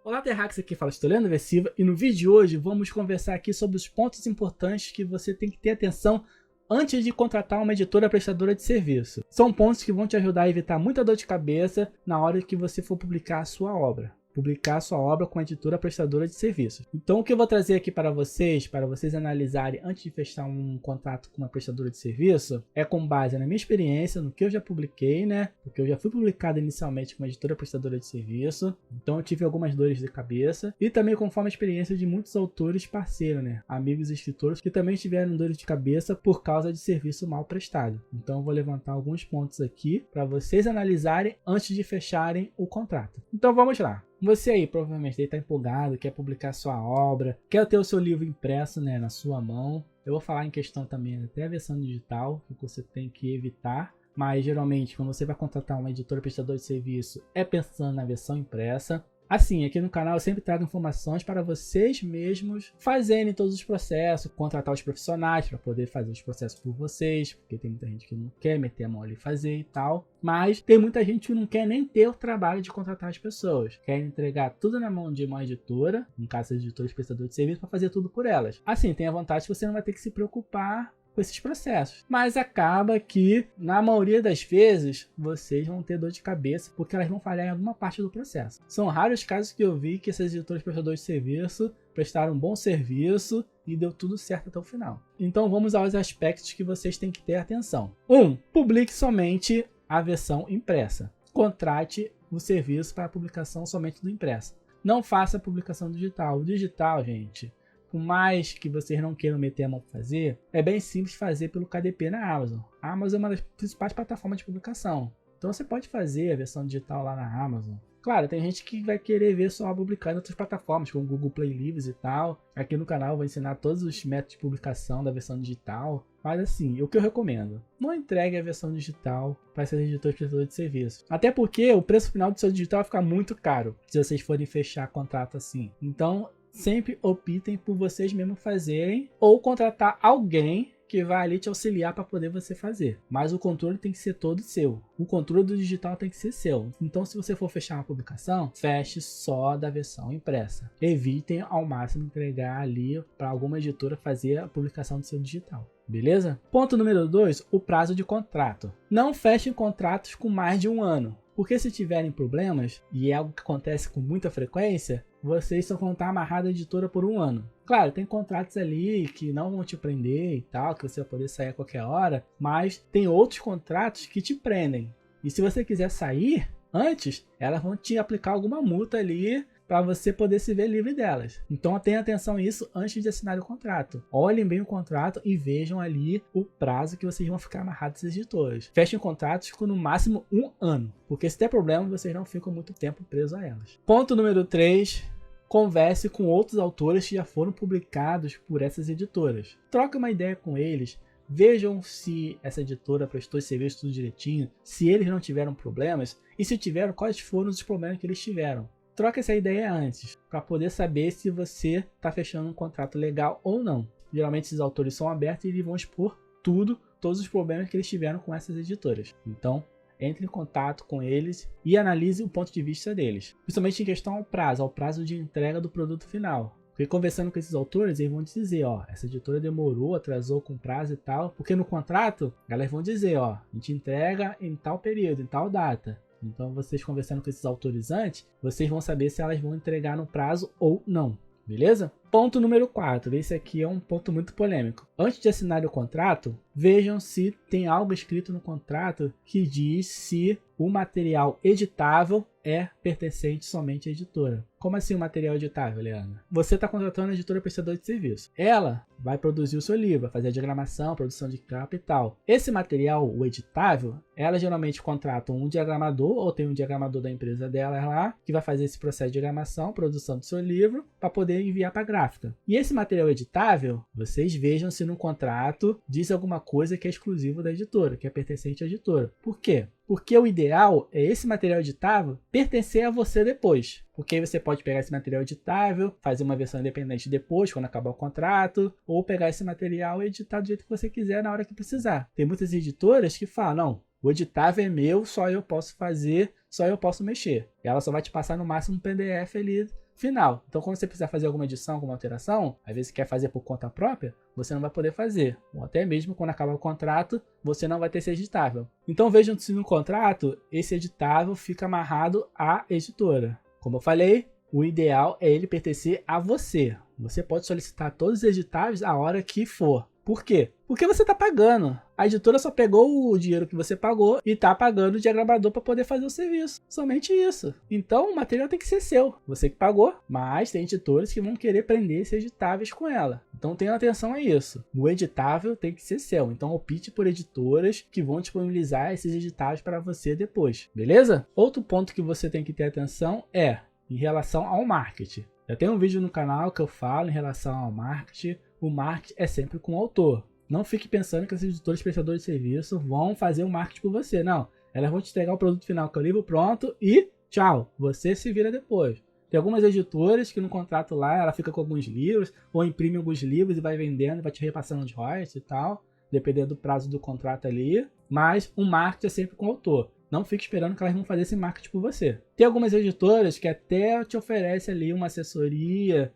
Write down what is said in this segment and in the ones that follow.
Olá, Terrax, aqui fala Juliano Versiva e no vídeo de hoje vamos conversar aqui sobre os pontos importantes que você tem que ter atenção antes de contratar uma editora prestadora de serviço. São pontos que vão te ajudar a evitar muita dor de cabeça na hora que você for publicar a sua obra. Publicar a sua obra com a editora prestadora de serviços. Então o que eu vou trazer aqui para vocês analisarem antes de fechar um contrato com uma prestadora de serviço, é com base na minha experiência, no que eu já publiquei, né? Porque eu já fui publicado inicialmente com uma editora prestadora de serviço, então eu tive algumas dores de cabeça, e também conforme a experiência de muitos autores parceiros, né? Amigos e escritores que também tiveram dores de cabeça por causa de serviço mal prestado. Então eu vou levantar alguns pontos aqui para vocês analisarem antes de fecharem o contrato. Então vamos lá. Você aí provavelmente está empolgado, quer publicar sua obra, quer ter o seu livro impresso, né, na sua mão. Eu vou falar em questão também até a versão digital, que você tem que evitar. Mas geralmente quando você vai contratar uma editora prestadora de serviço, é pensando na versão impressa. Assim, aqui no canal eu sempre trago informações para vocês mesmos fazerem todos os processos, contratar os profissionais para poder fazer os processos por vocês, porque tem muita gente que não quer meter a mão ali e fazer e tal. Mas tem muita gente que não quer nem ter o trabalho de contratar as pessoas. Quer entregar tudo na mão de uma editora, no caso as editoras prestadoras de serviço, para fazer tudo por elas. Assim, tem a vantagem que você não vai ter que se preocupar com esses processos, mas acaba que na maioria das vezes vocês vão ter dor de cabeça porque elas vão falhar em alguma parte do processo. São raros casos que eu vi que essas editoras prestadoras de serviço prestaram um bom serviço e deu tudo certo até o final. Então vamos aos aspectos que vocês têm que ter atenção. 1. Publique somente a versão impressa. Contrate o serviço para publicação somente do impresso. Não faça publicação digital. O digital, gente, por mais que vocês não queiram meter a mão para fazer, é bem simples fazer pelo KDP na Amazon. A Amazon é uma das principais plataformas de publicação. Então você pode fazer a versão digital lá na Amazon. Claro, tem gente que vai querer ver só publicar em outras plataformas, como Google Play Livros e tal. Aqui no canal eu vou ensinar todos os métodos de publicação da versão digital. Mas assim, o que eu recomendo, não entregue a versão digital para essas editoras prestadoras de serviço. Até porque o preço final do seu digital vai ficar muito caro se vocês forem fechar contrato assim. Então, sempre optem por vocês mesmos fazerem ou contratar alguém que vai ali te auxiliar para poder você fazer. Mas o controle tem que ser todo seu. O controle do digital tem que ser seu. Então, se você for fechar uma publicação, feche só da versão impressa. Evitem ao máximo entregar ali para alguma editora fazer a publicação do seu digital. Beleza? Ponto número 2, o prazo de contrato. Não fechem contratos com mais de um ano. Porque se tiverem problemas, e é algo que acontece com muita frequência, vocês só vão estar amarrados à editora por um ano. Claro, tem contratos ali que não vão te prender e tal, que você vai poder sair a qualquer hora, mas tem outros contratos que te prendem. E se você quiser sair antes, elas vão te aplicar alguma multa ali para você poder se ver livre delas. Então tenha atenção a isso antes de assinar o contrato. Olhem bem o contrato e vejam ali o prazo que vocês vão ficar amarrados às editoras. Fechem contratos com no máximo um ano, porque se der problema vocês não ficam muito tempo presos a elas. Ponto número 3. Converse com outros autores que já foram publicados por essas editoras. Troque uma ideia com eles. Vejam se essa editora prestou esse serviço tudo direitinho, se eles não tiveram problemas e se tiveram, quais foram os problemas que eles tiveram. Troca essa ideia antes, para poder saber se você está fechando um contrato legal ou não. Geralmente esses autores são abertos e eles vão expor todos os problemas que eles tiveram com essas editoras. Então, entre em contato com eles e analise o ponto de vista deles. Principalmente em questão ao prazo de entrega do produto final. Porque conversando com esses autores, eles vão dizer, ó, essa editora demorou, atrasou com prazo e tal. Porque no contrato, elas vão dizer, ó, a gente entrega em tal período, em tal data. Então, vocês conversando com esses autores antes, vocês vão saber se elas vão entregar no prazo ou não, beleza? Ponto número 4, esse aqui é um ponto muito polêmico. Antes de assinar o contrato, vejam se tem algo escrito no contrato que diz se o material editável é pertencente somente à editora. Como assim o material editável, Leana? Você está contratando a editora prestadora de serviço. Ela vai produzir o seu livro, vai fazer a diagramação, produção de capa e tal. Esse material, o editável, ela geralmente contrata um diagramador ou tem um diagramador da empresa dela lá, que vai fazer esse processo de diagramação, produção do seu livro, para poder enviar para a gráfica. E esse material editável, vocês vejam se no contrato diz alguma coisa que é exclusivo da editora, que é pertencente à editora. Por quê? Porque o ideal é esse material editável pertencer a você depois. Porque aí você pode pegar esse material editável, fazer uma versão independente depois, quando acabar o contrato, ou pegar esse material e editar do jeito que você quiser na hora que precisar. Tem muitas editoras que falam, não, o editável é meu, só eu posso fazer, só eu posso mexer. Ela só vai te passar no máximo um PDF ali final. Então, quando você precisar fazer alguma edição, alguma alteração, às vezes você quer fazer por conta própria, você não vai poder fazer. Ou até mesmo quando acabar o contrato, você não vai ter esse editável. Então, vejam se no contrato, esse editável fica amarrado à editora. Como eu falei, o ideal é ele pertencer a você. Você pode solicitar todos os editáveis a hora que for. Por quê? Porque você está pagando. A editora só pegou o dinheiro que você pagou e está pagando o diagramador para poder fazer o serviço. Somente isso. Então o material tem que ser seu. Você que pagou, mas tem editores que vão querer prender esses editáveis com ela. Então tenha atenção a isso. O editável tem que ser seu. Então opte por editoras que vão disponibilizar esses editáveis para você depois. Beleza? Outro ponto que você tem que ter atenção é em relação ao marketing. Já tem um vídeo no canal que eu falo em relação ao marketing. O marketing é sempre com o autor. Não fique pensando que os editores prestadores de serviço vão fazer o marketing por você. Não. Elas vão te entregar o produto final que é o livro pronto e tchau. Você se vira depois. Tem algumas editoras que no contrato lá ela fica com alguns livros ou imprime alguns livros e vai vendendo, vai te repassando os royalties e tal, dependendo do prazo do contrato ali. Mas o marketing é sempre com o autor. Não fique esperando que elas vão fazer esse marketing por você. Tem algumas editoras que até te oferecem ali uma assessoria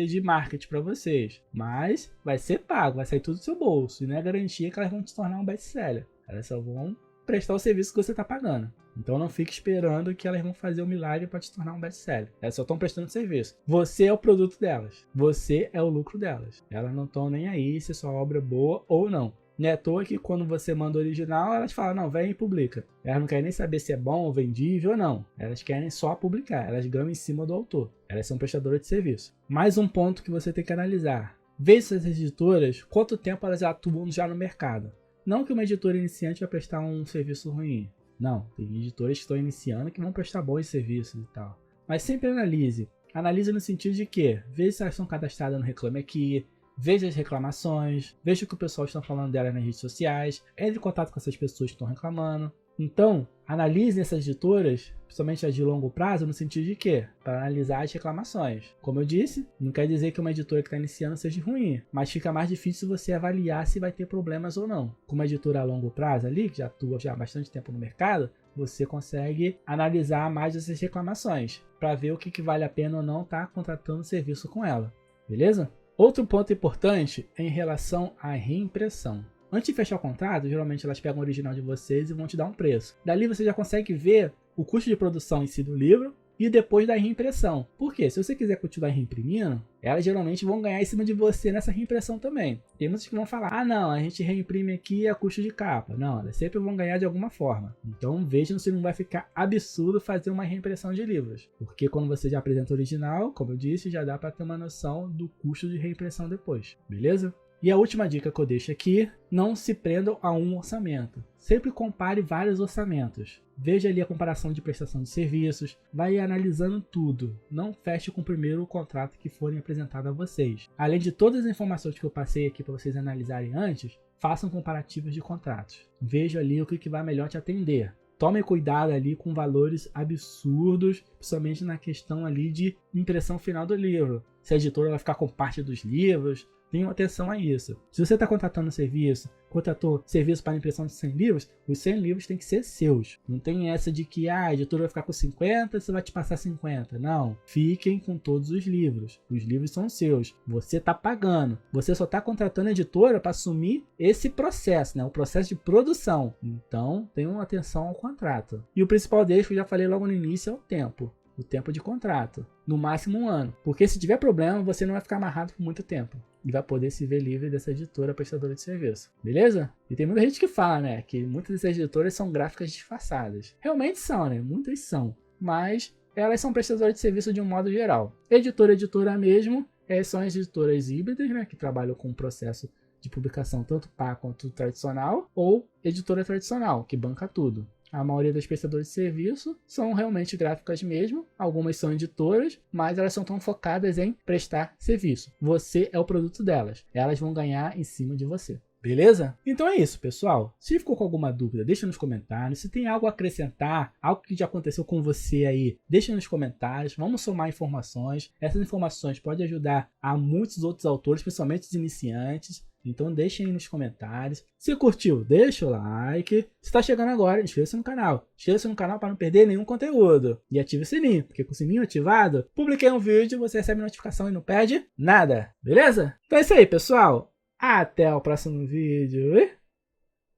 de marketing para vocês. Mas vai ser pago, vai sair tudo do seu bolso. E não é garantia que elas vão te tornar um best-seller. Elas só vão prestar o serviço que você está pagando. Então não fique esperando que elas vão fazer o milagre para te tornar um best-seller. Elas só estão prestando serviço. Você é o produto delas. Você é o lucro delas. Elas não estão nem aí se sua obra é boa ou não. Não é à toa que quando você manda o original, elas falam, não, vem e publica. Elas não querem nem saber se é bom ou vendível ou não. Elas querem só publicar. Elas ganham em cima do autor. Elas são prestadoras de serviço. Mais um ponto que você tem que analisar. Veja essas editoras, quanto tempo elas atuam já no mercado. Não que uma editora iniciante vai prestar um serviço ruim. Não, tem editoras que estão iniciando que vão prestar bons serviços e tal. Mas sempre analise. Analise no sentido de que, veja se elas são cadastradas no Reclame Aqui, veja as reclamações, veja o que o pessoal está falando dela nas redes sociais, entre em contato com essas pessoas que estão reclamando. Então, analise essas editoras, principalmente as de longo prazo, no sentido de quê? Para analisar as reclamações. Como eu disse, não quer dizer que uma editora que está iniciando seja ruim, mas fica mais difícil você avaliar se vai ter problemas ou não. Com uma editora a longo prazo ali, que já atua já há bastante tempo no mercado, você consegue analisar mais essas reclamações, para ver o que vale a pena ou não estar contratando serviço com ela. Beleza? Outro ponto importante é em relação à reimpressão. Antes de fechar o contrato, geralmente elas pegam o original de vocês e vão te dar um preço. Dali você já consegue ver o custo de produção em si do livro e depois da reimpressão. Por quê? Se você quiser continuar reimprimindo, elas geralmente vão ganhar em cima de você nessa reimpressão também. Tem muitos que vão falar, ah não, a gente reimprime aqui a custo de capa. Não, elas sempre vão ganhar de alguma forma. Então vejam se não vai ficar absurdo fazer uma reimpressão de livros. Porque quando você já apresenta o original, como eu disse, já dá para ter uma noção do custo de reimpressão depois. Beleza? E a última dica que eu deixo aqui, não se prendam a um orçamento. Sempre compare vários orçamentos. Veja ali a comparação de prestação de serviços, vai analisando tudo. Não feche com o primeiro contrato que forem apresentado a vocês. Além de todas as informações que eu passei aqui para vocês analisarem antes, façam comparativos de contratos. Veja ali o que vai melhor te atender. Tome cuidado ali com valores absurdos, principalmente na questão ali de impressão final do livro. Se a editora vai ficar com parte dos livros, tenham atenção a isso. Se você está contratando serviço, contratou serviço para impressão de 100 livros, os 100 livros têm que ser seus. Não tem essa de que a editora vai ficar com 50, você vai te passar 50. Não. Fiquem com todos os livros. Os livros são seus. Você está pagando. Você só está contratando a editora para assumir esse processo, né? O processo de produção. Então, tenham atenção ao contrato. E o principal deles, que eu já falei logo no início, é o tempo. O tempo de contrato. No máximo 1 ano. Porque se tiver problema, você não vai ficar amarrado por muito tempo. E vai poder se ver livre dessa editora prestadora de serviço. Beleza? E tem muita gente que fala, né? Que muitas dessas editoras são gráficas disfarçadas. Realmente são, né? Muitas são. Mas elas são prestadoras de serviço de um modo geral. Editora mesmo, são as editoras híbridas, né? Que trabalham com o processo de publicação tanto pá quanto tradicional. Ou editora tradicional, que banca tudo. A maioria das prestadoras de serviço são realmente gráficas mesmo, algumas são editoras, mas elas são tão focadas em prestar serviço. Você é o produto delas, elas vão ganhar em cima de você. Beleza? Então é isso, pessoal. Se ficou com alguma dúvida, deixa nos comentários. Se tem algo a acrescentar, algo que já aconteceu com você aí, deixa nos comentários. Vamos somar informações. Essas informações podem ajudar a muitos outros autores, principalmente os iniciantes. Então deixem aí nos comentários. Se curtiu, deixa o like. Se tá chegando agora, inscreva-se no canal. Inscreva-se no canal para não perder nenhum conteúdo. E ative o sininho, porque com o sininho ativado, publiquei um vídeo, você recebe notificação e não perde nada. Beleza? Então é isso aí, pessoal. Até o próximo vídeo e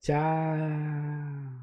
tchau!